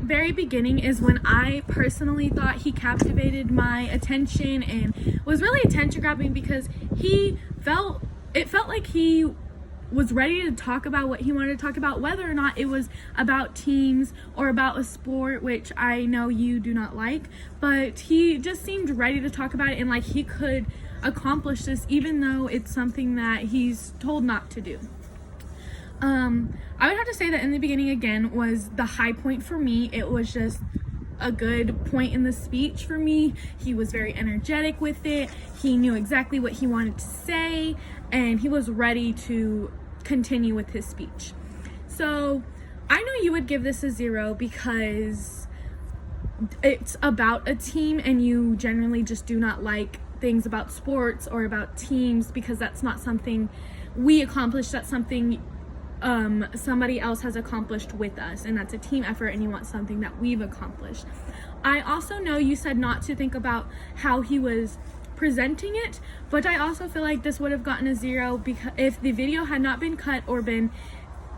very beginning is when I personally thought he captivated my attention and was really attention grabbing, because it felt like he was ready to talk about what he wanted to talk about, whether or not it was about teams or about a sport, which I know you do not like, but he just seemed ready to talk about it, and like he could accomplish this even though it's something that he's told not to do. I would have to say that in the beginning again was the high point for me. It was just a good point in the speech for me. He was very energetic with it. He knew exactly what he wanted to say, and he was ready to continue with his speech. So I know you would give this a 0 because it's about a team, and you generally just do not like things about sports or about teams because that's not something we accomplish. That's something somebody else has accomplished with us, and that's a team effort, and you want something that we've accomplished. I also know you said not to think about how he was presenting it, but I also feel like this would have gotten a 0 because if the video had not been cut or been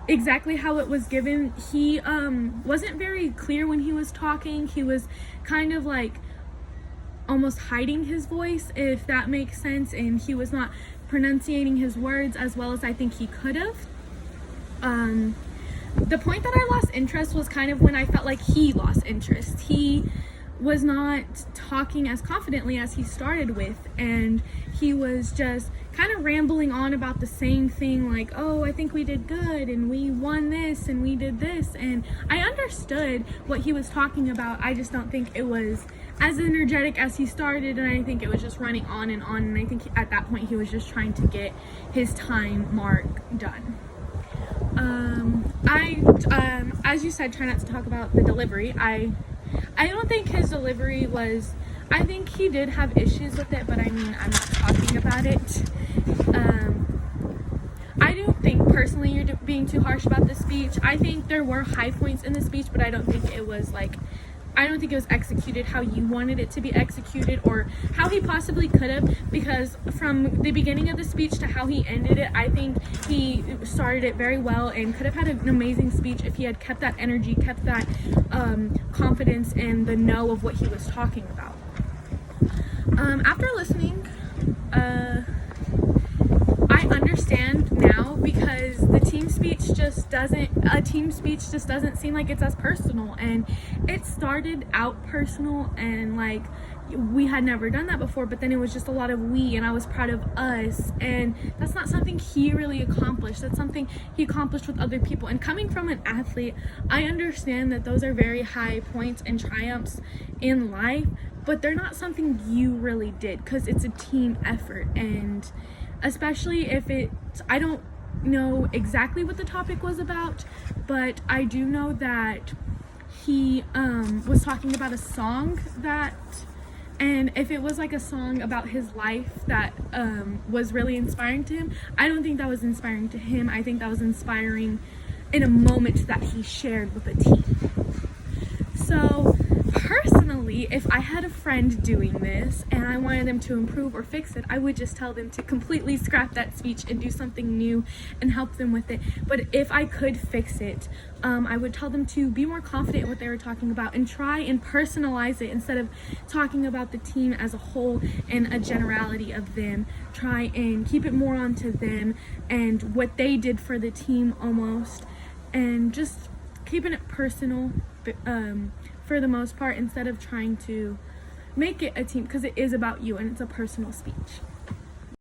exactly how it was given, he wasn't very clear when he was talking. He was kind of like almost hiding his voice, if that makes sense, and he was not pronunciating his words as well as I think he could have. The point that I lost interest was kind of when I felt like he lost interest. He was not talking as confidently as he started with, and he was just kind of rambling on about the same thing, like, oh, I think we did good and we won this and we did this, and I understood what he was talking about. I just don't think it was as energetic as he started, and I think it was just running on, and I think at that point he was just trying to get his time mark done. As you said, try not to talk about the delivery. I don't think his delivery was, I think he did have issues with it, but I mean, I'm not talking about it. I don't think personally you're being too harsh about the speech. I think there were high points in the speech, but I don't think it was executed how you wanted it to be executed, or how he possibly could have, because from the beginning of the speech to how he ended it, I think he started it very well and could have had an amazing speech if he had kept that energy, kept that confidence and the know of what he was talking about. After listening, I understand now, because the team speech just doesn't seem like it's as personal, and it started out personal and like we had never done that before, but then it was just a lot of we, and I was proud of us, and that's not something he really accomplished. That's something he accomplished with other people, and coming from an athlete, I understand that those are very high points and triumphs in life, but they're not something you really did, because it's a team effort. And especially if I don't know exactly what the topic was about, but I do know that he was talking about a song and if it was like a song about his life that was really inspiring to him, I don't think that was inspiring to him. I think that was inspiring in a moment that he shared with the team. So personally, if I had a friend doing this and I wanted them to improve or fix it, I would just tell them to completely scrap that speech and do something new and help them with it. But if I could fix it, I would tell them to be more confident in what they were talking about and try and personalize it instead of talking about the team as a whole and a generality of them. Try and keep it more onto them and what they did for the team almost, and just keeping it personal for the most part, instead of trying to make it a team, because it is about you and it's a personal speech.